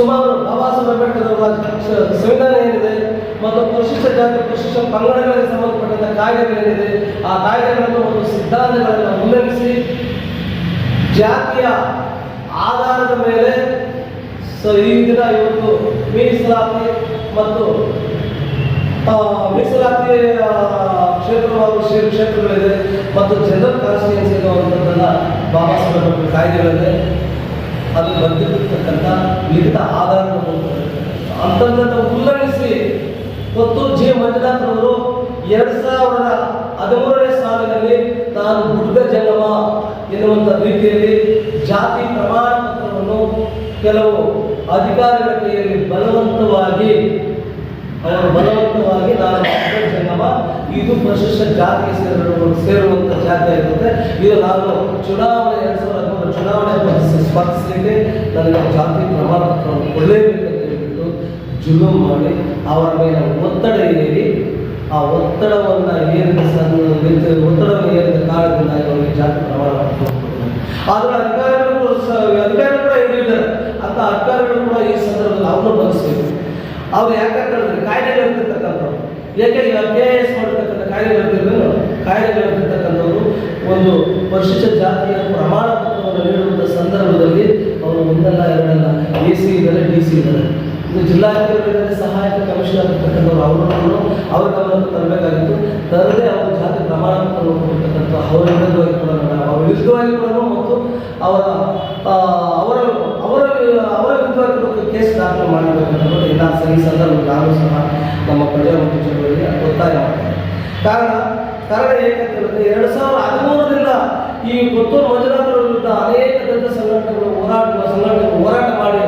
ಸುಮಾರು ಬಾಬಾ ಸಾಹೇಬ್ ಅಂಬೇಡ್ಕರ್ ಅವರ ಸಂವಿಧಾನ ಏನಿದೆ ಮತ್ತು ಪರಿಶಿಷ್ಟ ಜಾತಿ ಪರಿಶಿಷ್ಟ ಪಂಗಡಗಳಿಗೆ ಸಂಬಂಧಪಟ್ಟಂಥ ಕಾಯ್ದೆಗಳೇನಿದೆ ಆ ಕಾಯ್ದೆಗಳನ್ನು ಮತ್ತು ಸಿದ್ಧಾಂತಗಳನ್ನು ಉಲ್ಲಂಘಿಸಿ ಜಾತಿಯ ಆಧಾರದ ಮೇಲೆ ಈ ದಿನ ಇವತ್ತು ಮೀಸಲಾತಿ ಮತ್ತು ಮೀಸಲಾತಿ ಕ್ಷೇತ್ರಗಳಿದೆ ಮತ್ತು ಜನರಲ್ ಕಾನ್ಸ್ಟಿಟ್ಯೂನ್ಸಿ ಅನ್ನುವಂಥದ್ದನ್ನು ಬಾಬಾ ಸಾಹೇಬ್ ಅಂಬೇಡ್ಕರ್ ಕಾಯ್ದೆಗಳಿದೆ. ಅದು ಬಂದಿರತಕ್ಕಂಥ ಲಿಖಿತ ಆಧಾರವನ್ನು ಅಂಥದ್ದನ್ನು ಉಲ್ಲಂಘಿಸಿ ಮತ್ತು ಜಿ ಮಂಜುನಾಥ್ರವರು 2013ನೇ ಸಾಲಿನಲ್ಲಿ ತಾನು ಬುದ್ಧ ಜಂಗಮ ಎನ್ನುವಂಥ ರೀತಿಯಲ್ಲಿ ಜಾತಿ ಪ್ರಮಾಣ ಪತ್ರವನ್ನು ಕೆಲವು ಅಧಿಕಾರಿಗಳ ಕೈಯಲ್ಲಿ ಬಲವಂತವಾಗಿ ನಾನು ಬುದ್ಧ ಜಂಗಮ ಇದು ಪರಿಶಿಷ್ಟ ಜಾತಿಗೆ ಸೇರುವಂಥ ಜಾತಿ ಆಗಿರುತ್ತೆ. ಇದು ನಾನು ಚುನಾವಣೆ 2013 ಚುನಾವಣೆ ಸ್ಪರ್ಧಿಸಲಿಕ್ಕೆ ನನಗೆ ಜಾತಿ ಪ್ರಮಾಣ ಪತ್ರವನ್ನು ಕೊಡಲೇಬೇಕಂತ ಹೇಳಿಬಿಟ್ಟು ಜುಲುಮ್ ಮಾಡಿ ಅವರ ಮೇಲೆ ಒತ್ತಡ ಏರಿ ಆ ಒತ್ತಡವನ್ನು ಏರಿದ ಕಾರಣದಿಂದಾಗಿ ಅವರಿಗೆ ಜಾತಿ ಪ್ರಮಾಣ ಪತ್ರ ಆದರೆ ಅಧಿಕಾರಿಗಳು ಕೂಡ ಹೇಳಿದ್ದಾರೆ ಅಂತ ಅಧಿಕಾರಿಗಳು ಕೂಡ ಈ ಸಂದರ್ಭದಲ್ಲಿ ಅವ್ರನ್ನ ಬಂಧಿಸಬೇಕು. ಅವ್ರು ಯಾಕಂದ್ರೆ ಕಾಯ್ದೆಗಳು ಇರ್ತಿರ್ತಕ್ಕಂಥವ್ರು ಏಕೆ KIS ಮಾಡತಕ್ಕಂಥ ಕಾಯ್ದೆಗಳು ಇರ್ತಿರ್ತಕ್ಕಂಥವ್ರು ಒಂದು ಪರಿಶಿಷ್ಟ ಜಾತಿಯ ಪ್ರಮಾಣ ಪತ್ರವನ್ನು ನೀಡುವಂಥ ಸಂದರ್ಭದಲ್ಲಿ ಅವರು ಒಂದಲ್ಲ ಎರಡಲ್ಲ AC ಇದ್ದಾರೆ DC ಇದ್ದಾರೆ. ಇದು ಜಿಲ್ಲಾಧಿಕಾರಿಗಳಿದ್ದಾರೆ ಸಹಾಯಕ ಕಮಿಷನರ್ ಇರ್ತಕ್ಕಂಥವ್ರು ಅವರನ್ನು ಅವ್ರ ಗಮನಕ್ಕೆ ತರಬೇಕಾಗಿತ್ತು. ತರದೇ ಅವರು ಜಾತಿ ಪ್ರಮಾಣ ಪತ್ರವನ್ನು ಕೊಟ್ಟಿರ್ತಕ್ಕಂಥ ಅವರ ವಿರುದ್ಧವಾಗಿ ಕೂಡ ಮತ್ತು ಅವರ ವಿರುದ್ಧವಾಗಿ ಕೇಸ್ ದಾಖಲೆ ಮಾಡಬೇಕಂತ ಎಲ್ಲ ಈ ಸಂದರ್ಭದಲ್ಲಿ ನಾನು ಸಹ ನಮ್ಮ ಪ್ರಜಾಮುಖಿ ಚಳವಳಿಗೆ ಒತ್ತಾಯ ಮಾಡ್ತಾರೆ. ಕಾರಣ ಏಕಂತ ಹೇಳಿದ್ರೆ 2013ರಿಂದ ಈ ಕೊತ್ತೂರು ಮಂಜುನಾಥರ ವಿರುದ್ಧ ಅನೇಕ ದೊಡ್ಡ ಸಂಘಟನೆಗಳು ಹೋರಾಟ ಮಾಡಿ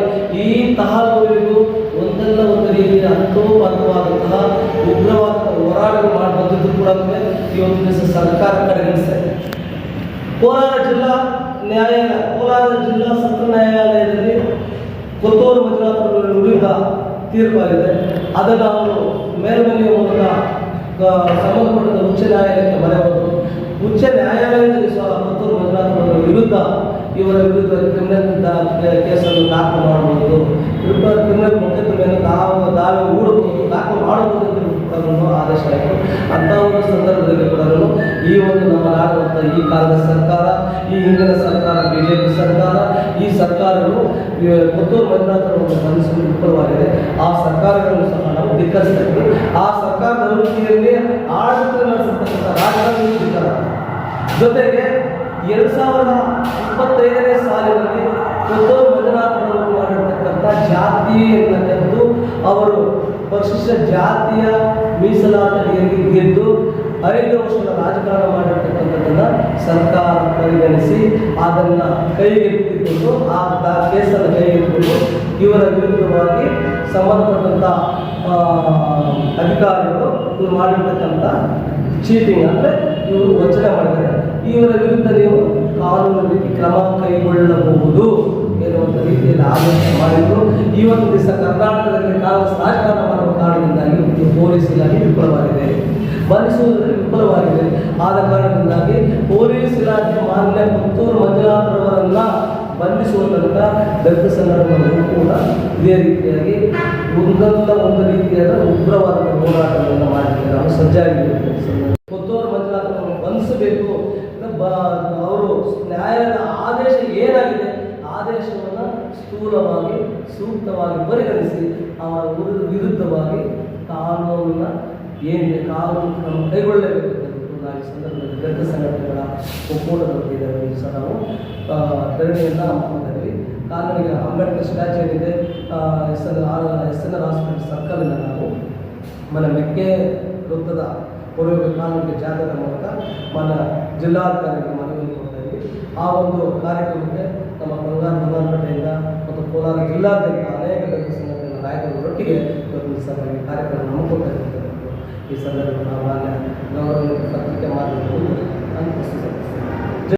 ಈ ತಹಬೂರಿಗೂ ಒಂದಲ್ಲ ಒಂದು ರೀತಿಯ ಹಂತವಾದಂತಹ ಉಗ್ರವಾದ ಹೋರಾಟಗಳು ಮಾಡಿ ಬಂದಿದ್ದು ಕೂಡ ಇವತ್ತು ದಿವಸ ಸರ್ಕಾರ ಕಡೆಗಣಿಸ್ತಾ ಇದೆ. ಕೋಲಾರ ಜಿಲ್ಲಾ ಸತ್ರ ನ್ಯಾಯಾಲಯದಲ್ಲಿ ಕೊತ್ತೂರು ಮಂಜುನಾಥರ ವಿರುದ್ಧ ತೀರ್ಪಾಗಿದೆ. ಅದನ್ನು ಅವರು ಮೇಲ್ಮನೆಯ ಮೂಲಕ ಸಂಬಂಧಪಟ್ಟ ಉಚ್ಚ ನ್ಯಾಯಾಲಯಕ್ಕೆ ಮೊರೆ ಹೋದರು. ಉಚ್ಚ ನ್ಯಾಯಾಲಯದಲ್ಲಿ ಸಹ ಕೊತ್ತೂರು ಮಂಜುನಾಥರ ವಿರುದ್ಧ ಇವರ ವಿರುದ್ಧ ಕ್ರಿಮಿನಲ್ ಕೇಸನ್ನು ದಾಖಲು ಮಾಡಬಹುದು, ಕ್ರಿಮಿನಲ್ ಮೊಕದ್ದಮೆಯನ್ನು ದಾವೆ ಹೂಡಬಹುದು, ದಾಖಲು ಮಾಡಬಹುದು ಅಂತ ಆದೇಶ ಆಯಿತು. ಅಂಥ ಒಂದು ಸಂದರ್ಭದಲ್ಲಿ ಕೂಡ ಈ ಒಂದು ನಮ್ಮ ನಾಡುವಂಥ ಈ ಕಾಲದ ಸರ್ಕಾರ, ಈ ಹಿಂದಿನ ಸರ್ಕಾರ BJP ಸರ್ಕಾರ, ಈ ಸರ್ಕಾರಗಳು ಕೊತ್ತೂರು ಮಂಜುನಾಥರನ್ನು ಬಂಧಿಸಲು ವಿಫಲವಾಗಿದೆ. ಆ ಸರ್ಕಾರಗಳನ್ನು ಸಹ ನಾವು ಧಿಕ್ಕರಿಸ್ತಾ ಇದ್ದೀವಿ. ಆ ಸರ್ಕಾರದ ಅಭಿವೃದ್ಧಿಯಲ್ಲಿ ಆಡಳಿತ ನಡೆಸತಕ್ಕಂಥ ರಾಜಕಾರಣಿ ಧಿಕ್ಕಾರ ಜೊತೆಗೆ 2025ನೇ ಸಾಲಿನಲ್ಲಿ ಕೊತ್ತೂರು ಮಂಜುನಾಥರವರು ಮಾಡಿರ್ತಕ್ಕಂಥ ಜಾತಿಯನ್ನು ತೆಗೆದು ಅವರು ಪರಿಶಿಷ್ಟ ಜಾತಿಯ ಮೀಸಲಾತಿಯಲ್ಲಿ ಗೆದ್ದು 5 ವರ್ಷದ ರಾಜಕಾರಣ ಮಾಡಿರ್ತಕ್ಕಂಥದ್ದನ್ನು ಸರ್ಕಾರ ಪರಿಗಣಿಸಿ ಅದನ್ನು ಕೈಗೆತ್ತಿಕೊಂಡು ಆ ಕೇಸನ್ನು ಕೈಗೆತ್ತಿಕೊಂಡು ಇವರ ವಿರುದ್ಧವಾಗಿ ಸಂಬಂಧಪಟ್ಟಂಥ ಅಧಿಕಾರಿಗಳು ಇವರು ಮಾಡಿರ್ತಕ್ಕಂಥ ಚೀಟಿಂಗ್ ಅಂದರೆ ಇವರು ವಂಚನೆ ಮಾಡಿದ್ದಾರೆ, ಇವರ ವಿರುದ್ಧ ನೀವು ಕಾನೂನು ರೀತಿ ಕ್ರಮ ಕೈಗೊಳ್ಳಬಹುದು ಎನ್ನುವಂಥ ರೀತಿಯಲ್ಲಿ ಆದೇಶ ಮಾಡಿದ್ದು. ಇವತ್ತು ದಿವಸ ಕರ್ನಾಟಕದಲ್ಲಿ ಕಾಂಗ್ರೆಸ್ ರಾಜಕಾರಣ ಮಾಡುವ ಕಾರಣದಿಂದಾಗಿ ಪೊಲೀಸ್ ಇಲಾಖೆ ವಿಫಲವಾಗಿದೆ, ಬಂಧಿಸುವುದರಲ್ಲಿ ವಿಫಲವಾಗಿದೆ. ಆದ ಕಾರಣದಿಂದಾಗಿ ಪೊಲೀಸ್ ಇಲಾಖೆ ಮಾನ್ಯ ಕೊತ್ತೂರು ಮಂಜುನಾಥರವರನ್ನ ಬಂಧಿಸುವ ತನಕ ದಲಿತ ಸಂಘಟನೆಗಳು ಕೂಡ ಇದೇ ರೀತಿಯಾಗಿ ಒಂದಲ್ಲ ಒಂದು ರೀತಿಯಾದ ಉಗ್ರವಾದ ಹೋರಾಟಗಳನ್ನು ಮಾಡಿದ್ದಾರೆ. ನಾವು ಸಜ್ಜಾಗಿರುತ್ತೇವೆ. ಕೊತ್ತೂರು ಮಂಜುನಾಥರನ್ನು ಬಂಧಿಸಬೇಕು. ಅವರು ನ್ಯಾಯಾಲಯದ ಆದೇಶ ಏನಾಗಿದೆ ಆದೇಶವನ್ನು ಸ್ಥೂಲವಾಗಿ ಸೂಕ್ತವಾಗಿ ಪರಿಗಣಿಸಿ ಅವರ ವಿರುದ್ಧವಾಗಿ ಕಾನೂನನ್ನು ಏನಿದೆ ಕಾನೂನು ಕ್ರಮ ಕೈಗೊಳ್ಳಬೇಕು ಅಂತ ನಾವು ಈ ಸಂದರ್ಭದಲ್ಲಿ ದಲಿತ ಸಂಘಟನೆಗಳ ಒಕ್ಕೂಟದ ವತಿಯಿಂದ ಸಹ ನಾವು ಧರಣಿಯನ್ನು ಹಮ್ಮಿಕೊಂಡಿದ್ವಿ. ಕಾನೂನಿಗೆ ಅಂಬೇಡ್ಕರ್ ಸ್ಟ್ಯಾಚ್ಯೂ ಏನಿದೆ SNR ಹಾಸ್ಪಿಟಲ್ ಸರ್ಕಲಿಂದ ನಾವು ಮೆಕ್ಕೆ ವೃತ್ತದ ಪೂರ್ವ ಕಾನೂನಿಗೆ ಜಾಗದ ಮೂಲಕ ಜಿಲ್ಲಾಧಿಕಾರಿಗಳಿಗೆ ಮನವಿಯನ್ನು ಕೊಡ್ತಾ ಇದ್ವಿ. ಆ ಒಂದು ಕಾರ್ಯಕ್ರಮಕ್ಕೆ ನಮ್ಮ ಬಂಗಾರಪೇಟೆಯಿಂದ ಮತ್ತು ಕೋಲಾರ ಜಿಲ್ಲಾದ್ಯಂತ ಅನೇಕ ದಲಿತ ಸಂಘಟನೆಗಳ ನಾಯಕರೊಟ್ಟಿಗೆ ಇವತ್ತು ಸಭೆಗೆ ಕಾರ್ಯಕ್ರಮ ಹಮ್ಮಿಕೊಳ್ತಾ ಇರ್ತಕ್ಕಂಥದ್ದು. ಈ ಸಂದರ್ಭದಲ್ಲಿ ನಾವು ಗೌರವ ಪತ್ರಿಕೆ ಮಾಧ್ಯಮಗಳು ಅಂತ